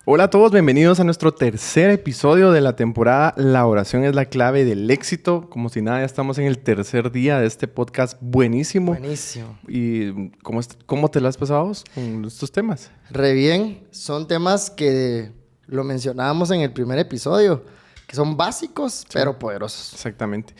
Hola a todos, bienvenidos a nuestro tercer episodio de la temporada La oración es la clave del éxito. Como si nada, ya estamos en el tercer día de este podcast buenísimo. Buenísimo. ¿Y cómo te lo has pasado vos con estos temas? Re bien. Son temas que lo mencionábamos en el primer episodio, que son básicos, sí, pero poderosos. Exactamente.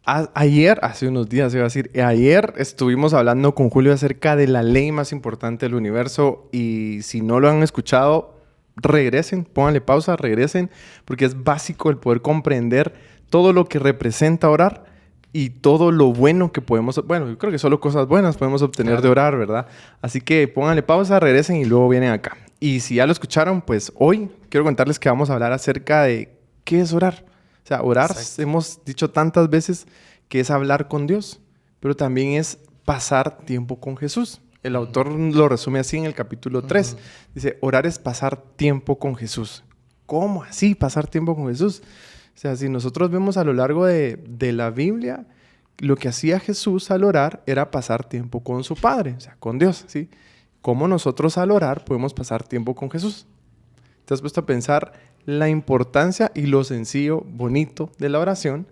Hace unos días iba a decir, ayer estuvimos hablando con Julio acerca de la ley más importante del universo y si no lo han escuchado, regresen, pónganle pausa, regresen, porque es básico el poder comprender todo lo que representa orar y todo lo bueno que podemos, bueno, yo creo que solo cosas buenas podemos obtener de orar, ¿verdad? Así que pónganle pausa, regresen y luego vienen acá. Y si ya lo escucharon, pues hoy quiero contarles que vamos a hablar acerca de qué es orar. O sea, orar, hemos dicho tantas veces que es hablar con Dios, pero también es pasar tiempo con Jesús. El autor lo resume así en el capítulo 3. Dice, orar es pasar tiempo con Jesús. ¿Cómo así pasar tiempo con Jesús? O sea, si nosotros vemos a lo largo de la Biblia, lo que hacía Jesús al orar era pasar tiempo con su Padre, o sea, con Dios, ¿sí? ¿Cómo nosotros al orar podemos pasar tiempo con Jesús? ¿Te has puesto a pensar la importancia y lo sencillo, bonito de la oración?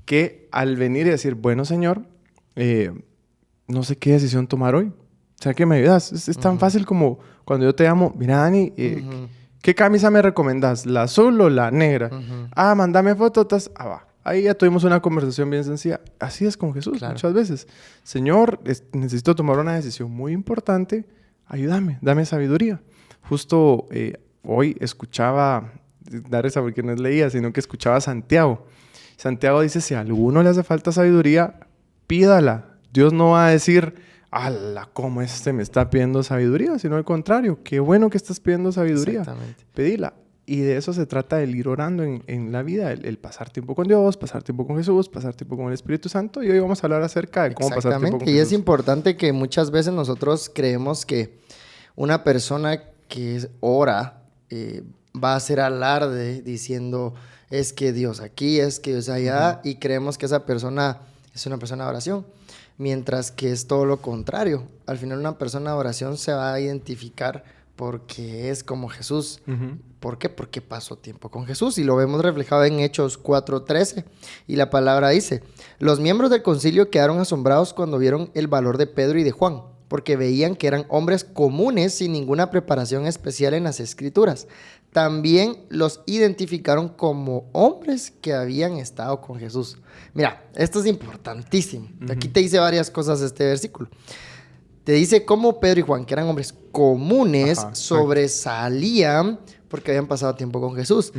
Que al venir y decir, bueno, Señor, no sé qué decisión tomar hoy. O sea, ¿qué me ayudas? Es tan fácil como cuando yo te llamo, mira, Dani, ¿qué camisa me recomendás? ¿La azul o la negra? Mándame fotos. Va. Ahí ya tuvimos una conversación bien sencilla. Así es con Jesús, claro, muchas veces. Señor, necesito tomar una decisión muy importante. Ayúdame, dame sabiduría. Justo hoy escuchaba, dar esa porque no es leía, sino que escuchaba a Santiago. Santiago dice, si a alguno le hace falta sabiduría, pídala. Dios no va a decir, ¡ala! ¿Cómo me está pidiendo sabiduría? Sino al contrario, qué bueno que estás pidiendo sabiduría. Exactamente. Pedila. Y de eso se trata el ir orando en la vida, el pasar tiempo con Dios, pasar tiempo con Jesús, pasar tiempo con el Espíritu Santo. Y hoy vamos a hablar acerca de cómo pasar tiempo con Jesús. Y es importante que muchas veces nosotros creemos que una persona que ora va a hacer alarde diciendo, es que Dios aquí, es que Dios allá, y creemos que esa persona es una persona de oración. Mientras que es todo lo contrario. Al final una persona de oración se va a identificar porque es como Jesús. ¿Por qué? Porque pasó tiempo con Jesús. Y lo vemos reflejado en Hechos 4:13. Y la palabra dice, los miembros del concilio quedaron asombrados cuando vieron el valor de Pedro y de Juan, porque veían que eran hombres comunes sin ninguna preparación especial en las Escrituras. También los identificaron como hombres que habían estado con Jesús. Mira, esto es importantísimo. Aquí te dice varias cosas este versículo. Te dice cómo Pedro y Juan, que eran hombres comunes, sobresalían porque habían pasado tiempo con Jesús.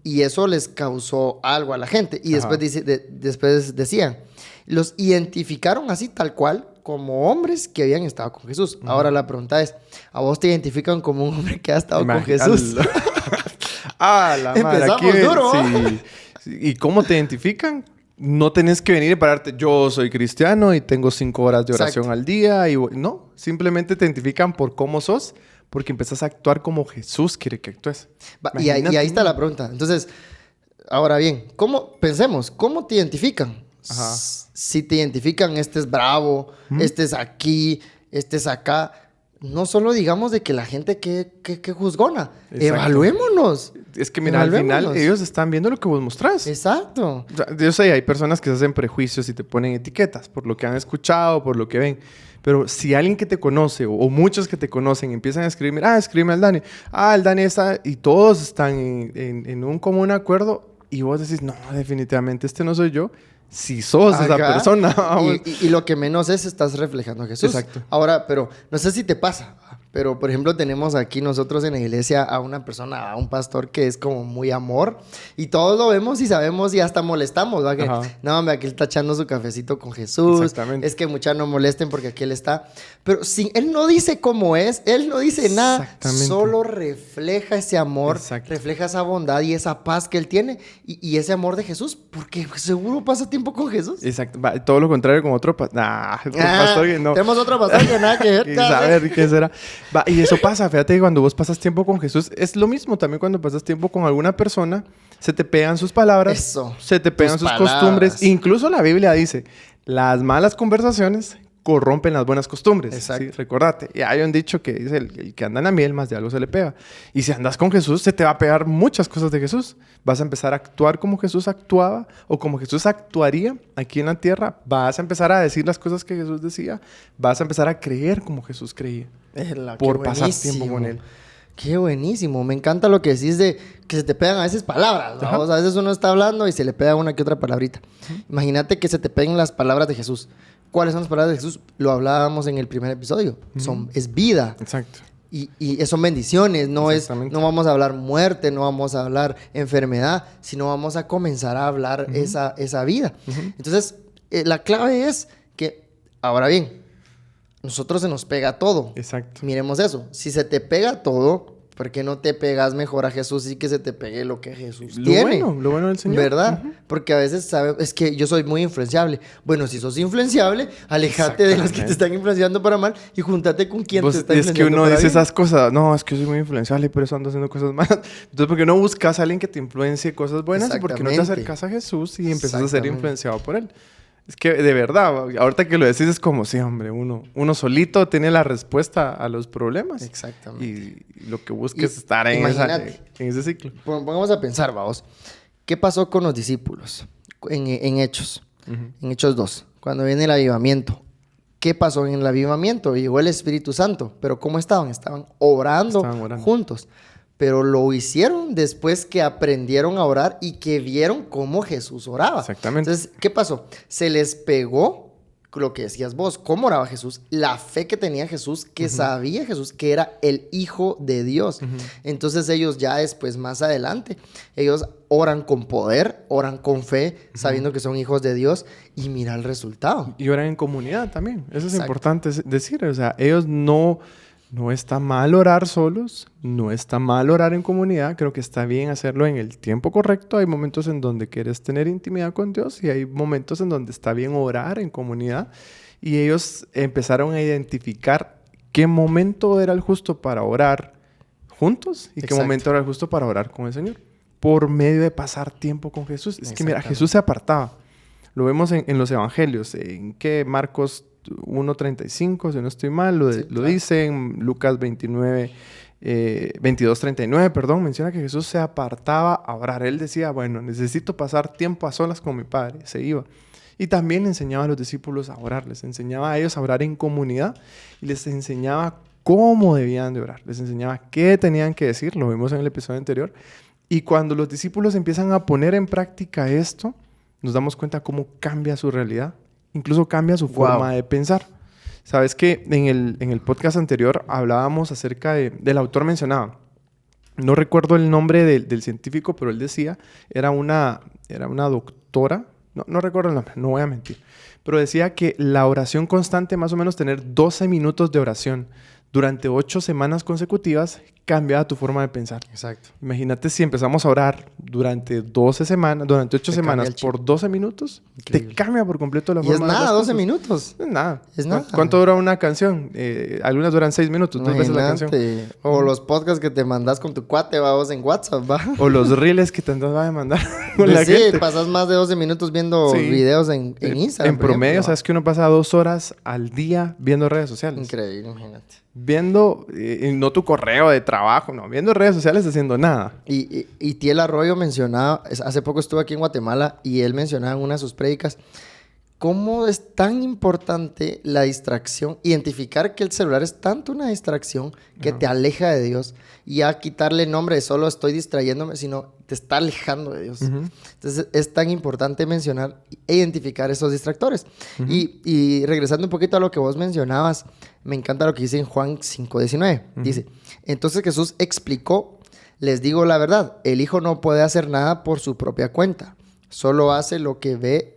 Y eso les causó algo a la gente. Y después decían, los identificaron así tal cual como hombres que habían estado con Jesús. Ahora la pregunta es, ¿a vos te identifican como un hombre que ha estado con Jesús? La madre. Empezamos duro. Sí. ¿Y cómo te identifican? No tenés que venir y pararte, yo soy cristiano y tengo 5 horas de oración al día. No, simplemente te identifican por cómo sos, porque empezás a actuar como Jesús quiere que actúes. Y ahí está la pregunta. Entonces, ahora bien, ¿cómo te identifican? Si te identifican, este es bravo, este es aquí, este es acá. No solo digamos de que la gente que juzgona. Exacto. Evaluémonos. Es que mira, al final ellos están viendo lo que vos mostrás. Exacto. O sea, yo sé, hay personas que se hacen prejuicios y te ponen etiquetas por lo que han escuchado, por lo que ven. Pero si alguien que te conoce o muchos que te conocen empiezan a escribir, escríbeme al Dani. El Dani está... Y todos están en un común acuerdo y vos decís, no, definitivamente este no soy yo. Si sos esa persona. Y lo que menos estás reflejando a Jesús. Exacto. Ahora, pero no sé si te pasa, pero por ejemplo tenemos aquí nosotros en la iglesia a una persona, a un pastor que es como muy amor y todos lo vemos y sabemos y hasta molestamos, ¿verdad? Que, no, hombre, aquí él está echando su cafecito con Jesús. Exactamente. Es que muchas no molesten porque aquí él está. Pero si él no dice cómo es, él no dice nada, solo refleja ese amor, refleja esa bondad y esa paz que él tiene y ese amor de Jesús, porque seguro pasa tiempo con Jesús. Exacto. Todo lo contrario con otro pastor que no. Tenemos otro pastor que nada que ver. Saber qué será. Y eso pasa, fíjate que cuando vos pasas tiempo con Jesús, es lo mismo también cuando pasas tiempo con alguna persona, se te pegan sus palabras, se te pegan sus costumbres. Incluso la Biblia dice, las malas conversaciones corrompen las buenas costumbres. Exacto. ¿Sí? Recordate. Y hay un dicho que dice, el que anda en la miel, más de algo se le pega. Y si andas con Jesús, se te va a pegar muchas cosas de Jesús. Vas a empezar a actuar como Jesús actuaba o como Jesús actuaría aquí en la tierra. Vas a empezar a decir las cosas que Jesús decía. Vas a empezar a creer como Jesús creía. Por pasar tiempo con Él. Qué buenísimo. Me encanta lo que decís de que se te pegan a veces palabras, ¿no? O sea, a veces uno está hablando y se le pega una que otra palabrita. Imagínate que se te peguen las palabras de Jesús. ¿Cuáles son las palabras de Jesús? Lo hablábamos en el primer episodio. Es vida. Exacto. Y son bendiciones. No vamos a hablar muerte, no vamos a hablar enfermedad, sino vamos a comenzar a hablar esa vida. Entonces, la clave es que, ahora bien, nosotros se nos pega todo. Exacto. Miremos eso. Si se te pega todo, ¿por qué no te pegas mejor a Jesús y que se te pegue lo que Jesús tiene? Lo bueno del Señor. ¿Verdad? Porque a veces es que yo soy muy influenciable. Bueno, si sos influenciable, alejate de los que te están influenciando para mal y júntate con quien te está influenciando. Es que uno para dice bien. esas cosas. No, es que yo soy muy influenciable y por eso ando haciendo cosas malas. Entonces, ¿por qué no buscas a alguien que te influencie cosas buenas? ¿Y por qué no te acercas a Jesús y empiezas a ser influenciado por Él? Es que de verdad, ahorita que lo decís es como, sí, hombre, uno solito tiene la respuesta a los problemas. Exactamente. Y lo que busca es estar en ese ciclo. Pongamos a pensar, vamos. ¿Qué pasó con los discípulos en Hechos? En Hechos 2, cuando viene el avivamiento. ¿Qué pasó en el avivamiento? Llegó el Espíritu Santo. ¿Pero cómo estaban? Estaban orando juntos. Pero lo hicieron después que aprendieron a orar y que vieron cómo Jesús oraba. Exactamente. Entonces, ¿qué pasó? Se les pegó lo que decías vos, cómo oraba Jesús, la fe que tenía Jesús, que sabía Jesús que era el Hijo de Dios. Entonces ellos ya después, más adelante, ellos oran con poder, oran con fe, sabiendo que son hijos de Dios y mira el resultado. Y oran en comunidad también. Eso es importante decir. O sea, ellos no está mal orar solos, no está mal orar en comunidad. Creo que está bien hacerlo en el tiempo correcto. Hay momentos en donde quieres tener intimidad con Dios y hay momentos en donde está bien orar en comunidad. Y ellos empezaron a identificar qué momento era el justo para orar juntos y qué momento era el justo para orar con el Señor. Por medio de pasar tiempo con Jesús. Es que mira, Jesús se apartaba. Lo vemos en los evangelios. ¿En qué? Marcos 1:35, si no estoy mal, lo dice en Lucas 22:39, perdón, menciona que Jesús se apartaba a orar. Él decía, bueno, necesito pasar tiempo a solas con mi Padre. Se iba. Y también enseñaba a los discípulos a orar. Les enseñaba a ellos a orar en comunidad y les enseñaba cómo debían de orar. Les enseñaba qué tenían que decir. Lo vimos en el episodio anterior. Y cuando los discípulos empiezan a poner en práctica esto, nos damos cuenta cómo cambia su realidad. Incluso cambia su forma de pensar. Sabes que en el podcast anterior hablábamos acerca del autor mencionaba. No recuerdo el nombre del científico, pero él decía, era una doctora. No recuerdo el nombre, no voy a mentir. Pero decía que la oración constante, más o menos tener 12 minutos de oración durante 8 semanas consecutivas, cambia tu forma de pensar. Exacto. Imagínate si empezamos a orar durante 8 semanas por 12 minutos, increíble. Te cambia por completo la forma de pensar. Y es nada, 12 minutos. Es nada. Es nada. ¿Cuánto dura una canción? Algunas duran 6 minutos, 2 veces la canción. O los podcasts que te mandas con tu cuate, vamos en WhatsApp, va. O los reels que te andas a mandar con pues la gente. Sí, pasas más de 12 minutos viendo videos en Instagram. En promedio, sabes que uno pasa 2 horas al día viendo redes sociales. Increíble, imagínate. Viendo, no tu correo de trabajo, no, viendo redes sociales haciendo nada. Y Tiel Arroyo mencionaba, hace poco estuve aquí en Guatemala y él mencionaba en una de sus prédicas cómo es tan importante la distracción, identificar que el celular es tanto una distracción que te aleja de Dios y a quitarle el nombre de solo estoy distrayéndome, sino te está alejando de Dios. Entonces es tan importante mencionar e identificar esos distractores. Y regresando un poquito a lo que vos mencionabas, me encanta lo que dice en Juan 5:19. Dice, entonces Jesús explicó, les digo la verdad, el Hijo no puede hacer nada por su propia cuenta, solo hace lo que ve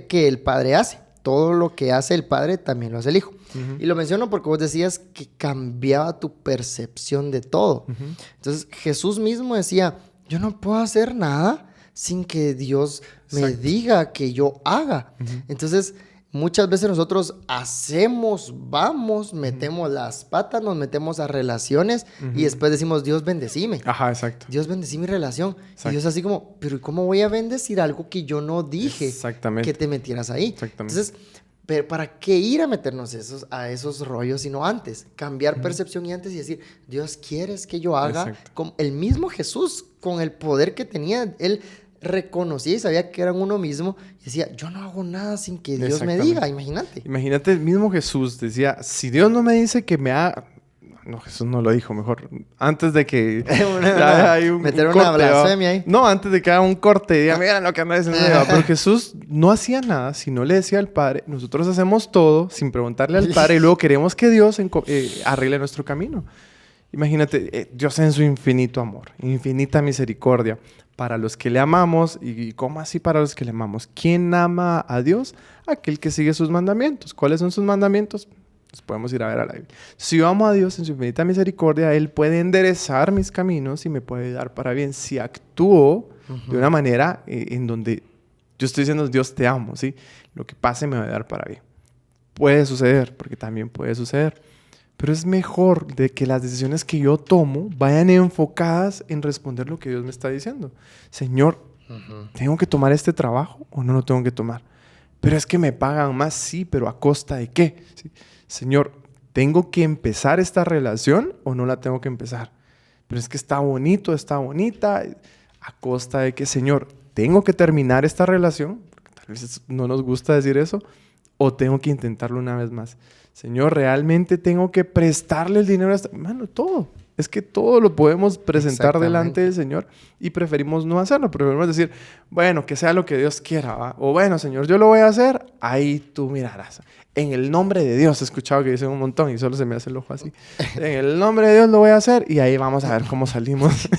que el Padre hace. Todo lo que hace el Padre también lo hace el Hijo. Y lo menciono porque vos decías que cambiaba tu percepción de todo. Entonces Jesús mismo decía, yo no puedo hacer nada sin que Dios me diga que yo haga. Entonces muchas veces nosotros vamos, metemos las patas, nos metemos a relaciones y después decimos, Dios bendecime. Ajá, exacto. Dios bendecí mi relación. Exacto. Y Dios así como, pero ¿cómo voy a bendecir algo que yo no dije que te metieras ahí? Exactamente. Entonces, pero ¿para qué ir a meternos a esos rollos sino antes? Cambiar percepción y antes y decir, Dios, ¿quieres que yo haga? Exacto. Como el mismo Jesús, con el poder que tenía, él reconocía y sabía que eran uno mismo y decía, yo no hago nada sin que Dios me diga, imagínate. Imagínate, el mismo Jesús decía, si Dios no me dice que me haga... No, Jesús no lo dijo, mejor. Antes de que... meter una blasfemia ahí. No, antes de que haga un corte y diga, mira lo que anda diciendo. Pero Jesús no hacía nada si no le decía al Padre. Nosotros hacemos todo sin preguntarle al Padre y luego queremos que Dios arregle nuestro camino. Imagínate, Dios en su infinito amor, infinita misericordia para los que le amamos. ¿Y cómo así para los que le amamos? ¿Quién ama a Dios? Aquel que sigue sus mandamientos. ¿Cuáles son sus mandamientos? Pues podemos ir a ver a la Biblia. Si yo amo a Dios en su infinita misericordia, Él puede enderezar mis caminos y me puede dar para bien. Si actúo de una manera en donde yo estoy diciendo, Dios te amo, ¿sí? Lo que pase me va a dar para bien. Puede suceder, porque también puede suceder. Pero es mejor de que las decisiones que yo tomo vayan enfocadas en responder lo que Dios me está diciendo. Señor, ¿tengo que tomar este trabajo o no lo tengo que tomar? Pero es que me pagan más, sí, pero ¿a costa de qué? ¿Sí? Señor, ¿tengo que empezar esta relación o no la tengo que empezar? Pero es que está bonito, está bonita. ¿A costa de qué? Señor, ¿tengo que terminar esta relación? Porque tal vez no nos gusta decir eso. ¿O tengo que intentarlo una vez más? Señor, ¿realmente tengo que prestarle el dinero a esta? Mano, todo. Es que todo lo podemos presentar delante del Señor y preferimos no hacerlo. Preferimos decir, bueno, que sea lo que Dios quiera, ¿va? O bueno, Señor, yo lo voy a hacer, ahí tú mirarás. En el nombre de Dios, he escuchado que dicen un montón y solo se me hace el ojo así. En el nombre de Dios lo voy a hacer y ahí vamos a ver cómo salimos.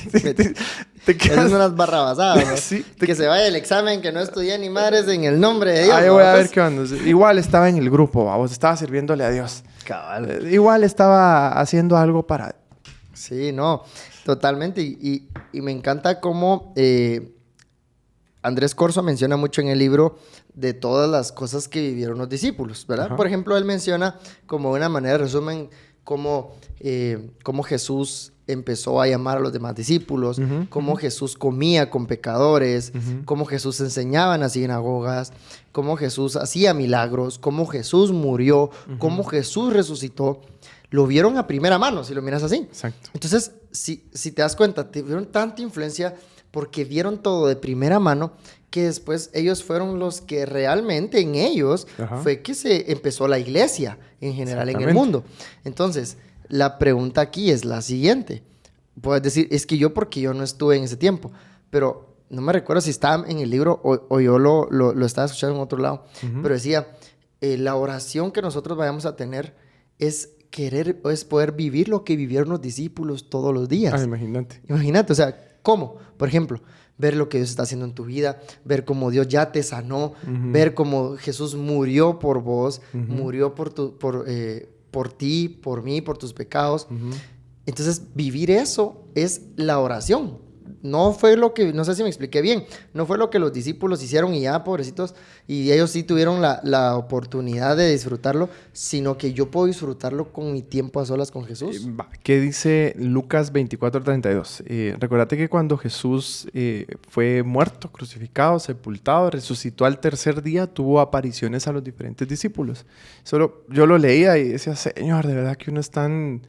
te quedas unas barrabasadas, ¿no? Sí, que se vaya el examen, que no estudié ni madres en el nombre de Dios. Ahí voy a ver qué onda. Igual estaba en el grupo, vos estaba sirviéndole a Dios. Cabal. Igual estaba haciendo algo para... Sí, no, totalmente. Y me encanta cómo Andrés Corso menciona mucho en el libro de todas las cosas que vivieron los discípulos, ¿verdad? Ajá. Por ejemplo, él menciona como una manera de resumen cómo Jesús empezó a llamar a los demás discípulos, cómo Jesús comía con pecadores, cómo Jesús enseñaba en las sinagogas, cómo Jesús hacía milagros, cómo Jesús murió, cómo Jesús resucitó. Lo vieron a primera mano, si lo miras así. Exacto. Entonces, si te das cuenta, tuvieron tanta influencia porque vieron todo de primera mano que después ellos fueron los que realmente en ellos fue que se empezó la iglesia en general en el mundo. Entonces, la pregunta aquí es la siguiente. Puedes decir, es que porque yo no estuve en ese tiempo, pero no me recuerdo si estaba en el libro o yo lo estaba escuchando en otro lado, pero decía, la oración que nosotros vayamos a tener es poder vivir lo que vivieron los discípulos todos los días. Ah, imagínate. Imagínate, o sea, ¿cómo? Por ejemplo, ver lo que Dios está haciendo en tu vida, ver cómo Dios ya te sanó, ver cómo Jesús murió por vos, murió por ti, por mí, por tus pecados. Entonces, vivir eso es la oración. No fue lo que, no sé si me expliqué bien, no fue lo que los discípulos hicieron y ya, pobrecitos, y ellos sí tuvieron la oportunidad de disfrutarlo, sino que yo puedo disfrutarlo con mi tiempo a solas con Jesús. ¿Qué dice Lucas 24:32? Recuérdate que cuando Jesús fue muerto, crucificado, sepultado, resucitó al tercer día, tuvo apariciones a los diferentes discípulos. Yo lo leía y decía, Señor, de verdad que uno es tan...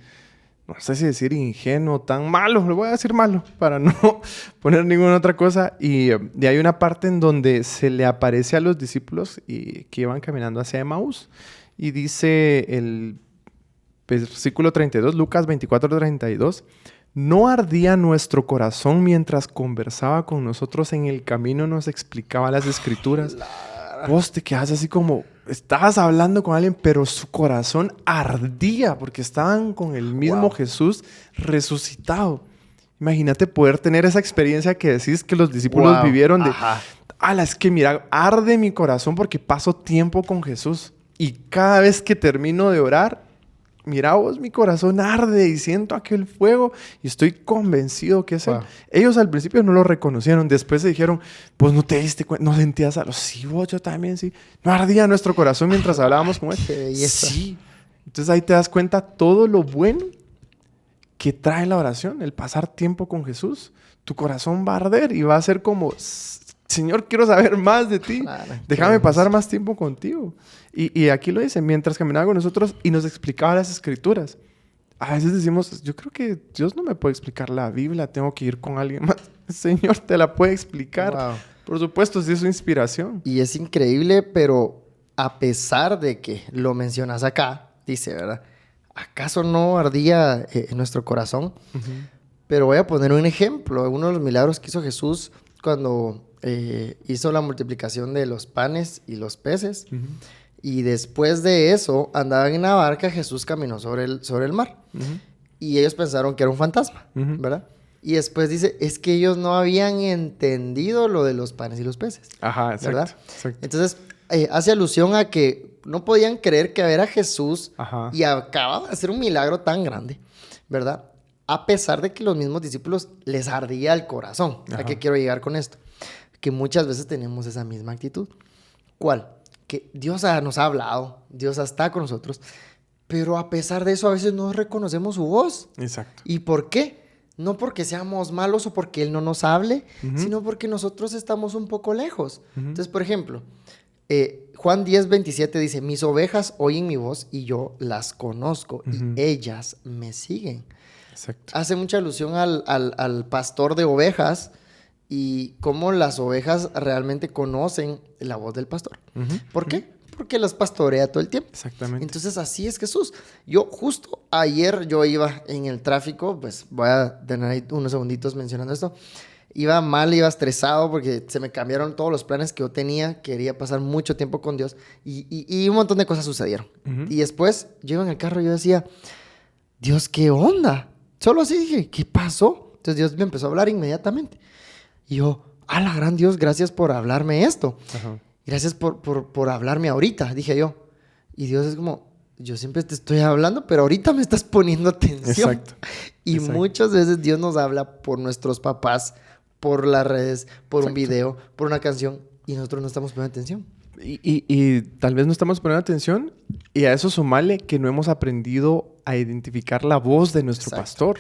no sé si decir ingenuo, tan malo, le voy a decir malo para no poner ninguna otra cosa. Y hay una parte en donde se le aparece a los discípulos y que iban caminando hacia Emaús. Y dice el versículo 32, Lucas 24:32, ¿no ardía nuestro corazón mientras conversaba con nosotros en el camino, nos explicaba las escrituras? Vos te quedas así como... estabas hablando con alguien, pero su corazón ardía porque estaban con el mismo Jesús resucitado. Imagínate poder tener esa experiencia que decís que los discípulos vivieron de... es que mira, arde mi corazón porque paso tiempo con Jesús. Y cada vez que termino de orar, mira vos, mi corazón arde y siento aquel fuego y estoy convencido que es Él. Ellos al principio no lo reconocieron. Después se dijeron, pues no te diste cuenta, no sentías algo. Sí, vos, yo también, sí. No ardía nuestro corazón mientras hablábamos con Él. Sí. Entonces ahí te das cuenta todo lo bueno que trae la oración, el pasar tiempo con Jesús. Tu corazón va a arder y va a ser como... Señor, quiero saber más de ti. Claro, Déjame pasar más tiempo contigo. Y aquí lo dice, mientras caminaba con nosotros y nos explicaba las escrituras. A veces decimos, yo creo que Dios no me puede explicar la Biblia, tengo que ir con alguien más. El Señor te la puede explicar. Wow. Por supuesto, sí es su inspiración. Y es increíble, pero a pesar de que lo mencionas acá, dice, ¿verdad? ¿Acaso no ardía en nuestro corazón? Pero voy a poner un ejemplo. Uno de los milagros que hizo Jesús cuando hizo la multiplicación de los panes y los peces. Y después de eso, andaban en la barca, Jesús caminó sobre el mar. Y ellos pensaron que era un fantasma, ¿verdad? Y después dice, es que ellos no habían entendido lo de los panes y los peces. Ajá, exacto. ¿Verdad? Exacto. Entonces, hace alusión a que no podían creer que era Jesús Ajá. y acababa de hacer un milagro tan grande, ¿verdad? A pesar de que los mismos discípulos les ardía el corazón. Ajá. ¿A qué quiero llegar con esto? Que muchas veces tenemos esa misma actitud. ¿Cuál? Que Dios nos ha hablado, Dios está con nosotros, pero a pesar de eso a veces no reconocemos su voz. Exacto. ¿Y por qué? No porque seamos malos o porque Él no nos hable, sino porque nosotros estamos un poco lejos. Entonces, por ejemplo, Juan 10:27 dice, mis ovejas oyen mi voz y yo las conozco y ellas me siguen. Exacto. Hace mucha alusión al pastor de ovejas y cómo las ovejas realmente conocen la voz del pastor. ¿Por qué? Porque las pastorea todo el tiempo. Exactamente. Entonces así es Jesús. Yo justo ayer yo iba en el tráfico, pues voy a tener ahí unos segunditos mencionando esto. Iba mal, iba estresado porque se me cambiaron todos los planes que yo tenía. Quería pasar mucho tiempo con Dios y un montón de cosas sucedieron. Y después yo iba en el carro y yo decía, Dios, ¿qué onda? Solo así dije, ¿qué pasó? Entonces Dios me empezó a hablar inmediatamente. Y yo, la gran Dios, gracias por hablarme esto. Ajá. Gracias por hablarme ahorita, dije yo. Y Dios es como, yo siempre te estoy hablando, pero ahorita me estás poniendo atención. Exacto. Y Exacto. muchas veces Dios nos habla por nuestros papás, por las redes, por un video, por una canción, y nosotros no estamos poniendo atención. Y tal vez no estamos poniendo atención y a eso sumarle que no hemos aprendido a identificar la voz de nuestro pastor.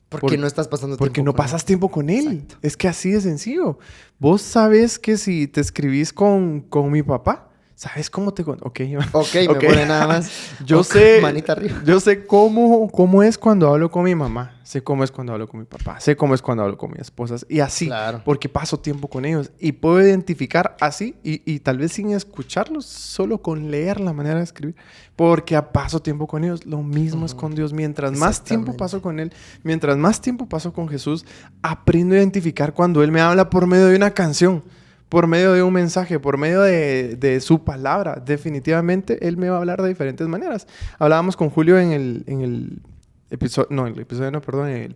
Porque no estás pasando tiempo Porque no pasas tiempo con él. Exacto. Es que así de sencillo. Vos sabes que si te escribís con mi papá, ¿sabes cómo te... Ok, me pone nada más. Yo sé... Manita arriba. Yo sé cómo es cuando hablo con mi mamá. Sé cómo es cuando hablo con mi papá. Sé cómo es cuando hablo con mis esposas. Y así. Claro. Porque paso tiempo con ellos. Y puedo identificar así. Y tal vez sin escucharlos. Solo con leer la manera de escribir. Porque paso tiempo con ellos. Lo mismo es con Dios. Mientras más tiempo paso con Él. Mientras más tiempo paso con Jesús. Aprendo a identificar cuando Él me habla por medio de una canción. Por medio de un mensaje, por medio de su palabra. Definitivamente Él me va a hablar de diferentes maneras. Hablábamos con Julio en el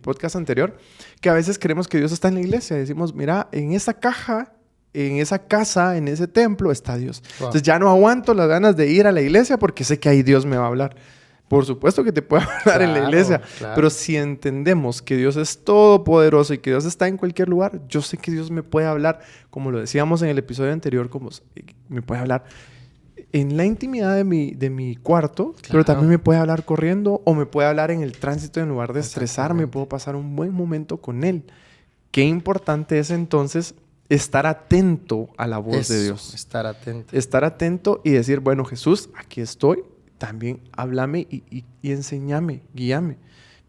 podcast anterior, que a veces creemos que Dios está en la iglesia. Decimos, mira, en esa caja, en esa casa, en ese templo está Dios. Wow. Entonces ya no aguanto las ganas de ir a la iglesia porque sé que ahí Dios me va a hablar. Por supuesto que te puede hablar en la iglesia, pero si entendemos que Dios es todopoderoso y que Dios está en cualquier lugar, yo sé que Dios me puede hablar, como lo decíamos en el episodio anterior, como me puede hablar en la intimidad de mi cuarto, pero también me puede hablar corriendo o me puede hablar en el tránsito en lugar de estresarme, puedo pasar un buen momento con Él. Qué importante es entonces estar atento a la voz de Dios. Estar atento. Estar atento y decir, bueno, Jesús, aquí estoy. También háblame y enséñame, guíame.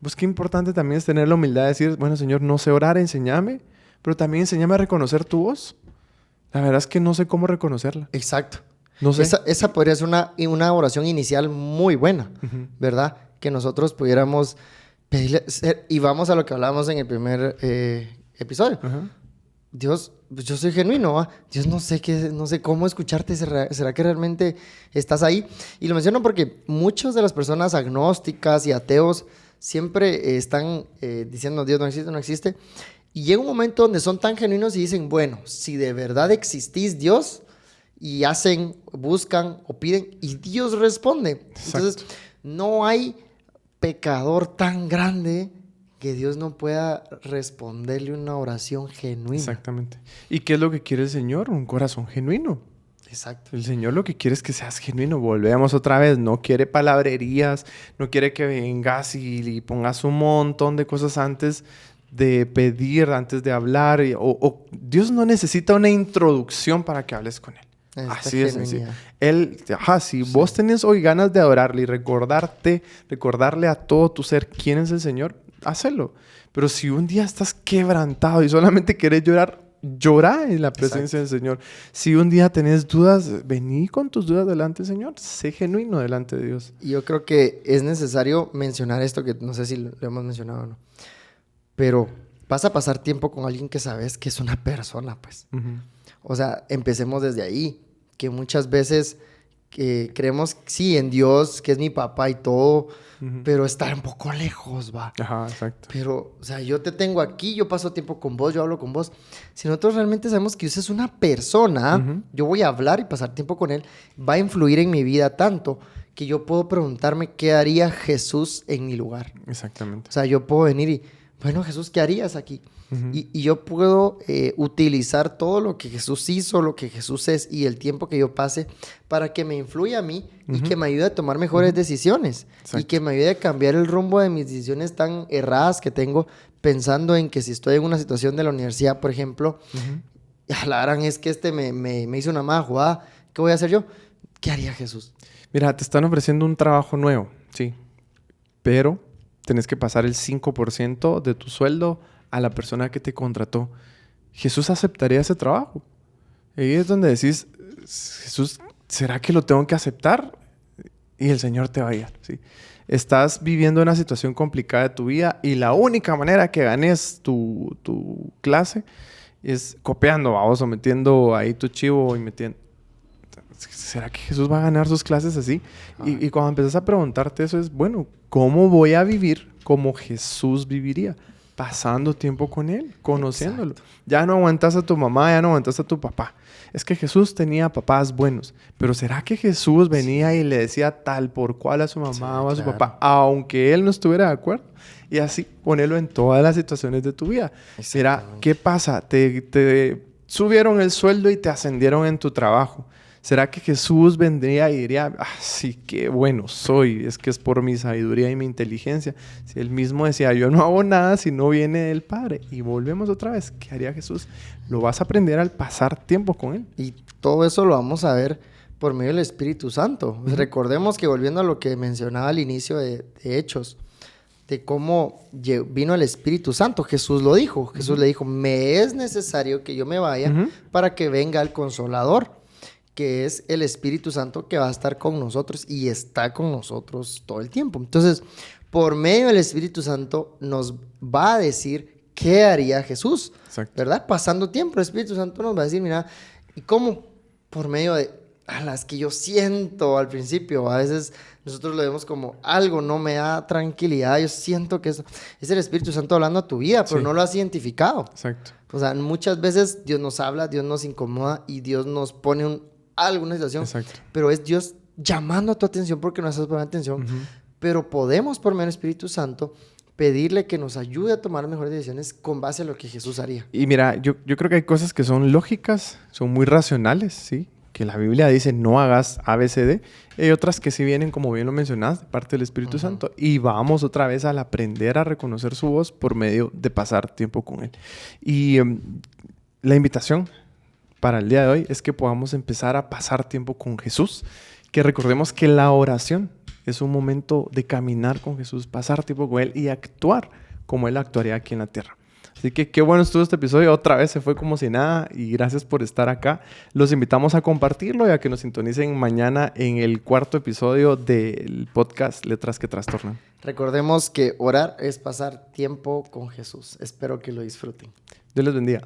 Pues qué importante también es tener la humildad de decir, bueno, Señor, no sé orar, enséñame, pero también enséñame a reconocer tu voz. La verdad es que no sé cómo reconocerla. Exacto. No sé. Esa podría ser una oración inicial muy buena, ¿verdad? Que nosotros pudiéramos pedirle, y vamos a lo que hablábamos en el primer episodio. Dios, pues yo soy genuino, ¿va? Dios, no sé cómo escucharte. ¿Será que realmente estás ahí? Y lo menciono porque muchas de las personas agnósticas y ateos siempre están diciendo Dios no existe. Y llega un momento donde son tan genuinos y dicen, bueno, si de verdad existís Dios, y buscan o piden, y Dios responde. Exacto. Entonces, no hay pecador tan grande que Dios no pueda responderle una oración genuina. Exactamente. ¿Y qué es lo que quiere el Señor? Un corazón genuino. Exacto. El Señor lo que quiere es que seas genuino. Volvemos otra vez. No quiere palabrerías. No quiere que vengas y pongas un montón de cosas antes de pedir antes de hablar. O Dios no necesita una introducción para que hables con Él. Así de sencillo. Si vos tenés hoy ganas de adorarle y recordarle a todo tu ser quién es el Señor, hacelo. Pero si un día estás quebrantado y solamente querés llorar, llora en la presencia del Señor. Si un día tenés dudas, vení con tus dudas delante del Señor. Sé genuino delante de Dios. Y yo creo que es necesario mencionar esto, que no sé si lo hemos mencionado o no. Pero vas a pasar tiempo con alguien que sabes que es una persona, pues. Uh-huh. O sea, empecemos desde ahí. Que muchas veces creemos, sí, en Dios, que es mi papá y todo, pero está un poco lejos, va. Ajá, exacto. Pero, o sea, yo te tengo aquí, yo paso tiempo con vos, yo hablo con vos. Si nosotros realmente sabemos que Dios es una persona, yo voy a hablar y pasar tiempo con Él, va a influir en mi vida tanto que yo puedo preguntarme qué haría Jesús en mi lugar. Exactamente. O sea, yo puedo venir y, bueno, Jesús, ¿qué harías aquí? Y yo puedo utilizar todo lo que Jesús hizo, lo que Jesús es y el tiempo que yo pase para que me influya a mí y que me ayude a tomar mejores decisiones. Exacto. Y que me ayude a cambiar el rumbo de mis decisiones tan erradas que tengo, pensando en que si estoy en una situación de la universidad, por ejemplo, la gran es que me hizo una mala jugada, ¿qué voy a hacer yo? ¿Qué haría Jesús? Mira, te están ofreciendo un trabajo nuevo, sí, pero tenés que pasar el 5% de tu sueldo a la persona que te contrató. ¿Jesús aceptaría ese trabajo? Ahí es donde decís, Jesús, ¿será que lo tengo que aceptar? Y el Señor te va a guiar, ¿sí? Estás viviendo una situación complicada de tu vida y la única manera que ganes tu clase es copiando, vamos, o metiendo ahí tu chivo y metiendo. ¿Será que Jesús va a ganar sus clases así? Y cuando empiezas a preguntarte eso es, bueno, ¿cómo voy a vivir como Jesús viviría? Pasando tiempo con Él, conociéndolo. Exacto. Ya no aguantas a tu mamá, ya no aguantas a tu papá. Es que Jesús tenía papás buenos, pero ¿será que Jesús venía y le decía tal por cual a su mamá o a su papá, aunque Él no estuviera de acuerdo? Y así ponerlo en todas las situaciones de tu vida. Mira, ¿qué pasa? Te subieron el sueldo y te ascendieron en tu trabajo. ¿Será que Jesús vendría y diría, sí, qué bueno soy, es que es por mi sabiduría y mi inteligencia? Si Él mismo decía, yo no hago nada si no viene del Padre. Y volvemos otra vez, ¿qué haría Jesús? Lo vas a aprender al pasar tiempo con Él. Y todo eso lo vamos a ver por medio del Espíritu Santo. Recordemos que, volviendo a lo que mencionaba al inicio de Hechos, de cómo vino el Espíritu Santo, Jesús lo dijo. Jesús le dijo, me es necesario que yo me vaya para que venga el Consolador, que es el Espíritu Santo que va a estar con nosotros y está con nosotros todo el tiempo. Entonces, por medio del Espíritu Santo nos va a decir qué haría Jesús. Exacto. ¿Verdad? Pasando tiempo, el Espíritu Santo nos va a decir, mira, ¿y cómo? Por medio de las que yo siento al principio. A veces nosotros lo vemos como algo no me da tranquilidad. Yo siento que es el Espíritu Santo hablando a tu vida, pero no lo has identificado. Exacto. O sea, muchas veces Dios nos habla, Dios nos incomoda y Dios nos pone alguna situación. Exacto. Pero es Dios llamando a tu atención porque no estás poniendo atención. Pero podemos, por medio del Espíritu Santo, pedirle que nos ayude a tomar mejores decisiones con base a lo que Jesús haría. Y mira, yo creo que hay cosas que son lógicas, son muy racionales, ¿sí? Que la Biblia dice no hagas ABCD. Y hay otras que sí vienen, como bien lo mencionaste, de parte del Espíritu Santo. Y vamos otra vez al aprender a reconocer su voz por medio de pasar tiempo con Él. Y la invitación para el día de hoy es que podamos empezar a pasar tiempo con Jesús. Que recordemos que la oración es un momento de caminar con Jesús, pasar tiempo con Él y actuar como Él actuaría aquí en la tierra. Así que qué bueno estuvo este episodio. Otra vez se fue como si nada y gracias por estar acá. Los invitamos a compartirlo y a que nos sintonicen mañana en el 4º episodio del podcast Letras que Trastornan. Recordemos que orar es pasar tiempo con Jesús. Espero que lo disfruten. Dios les bendiga.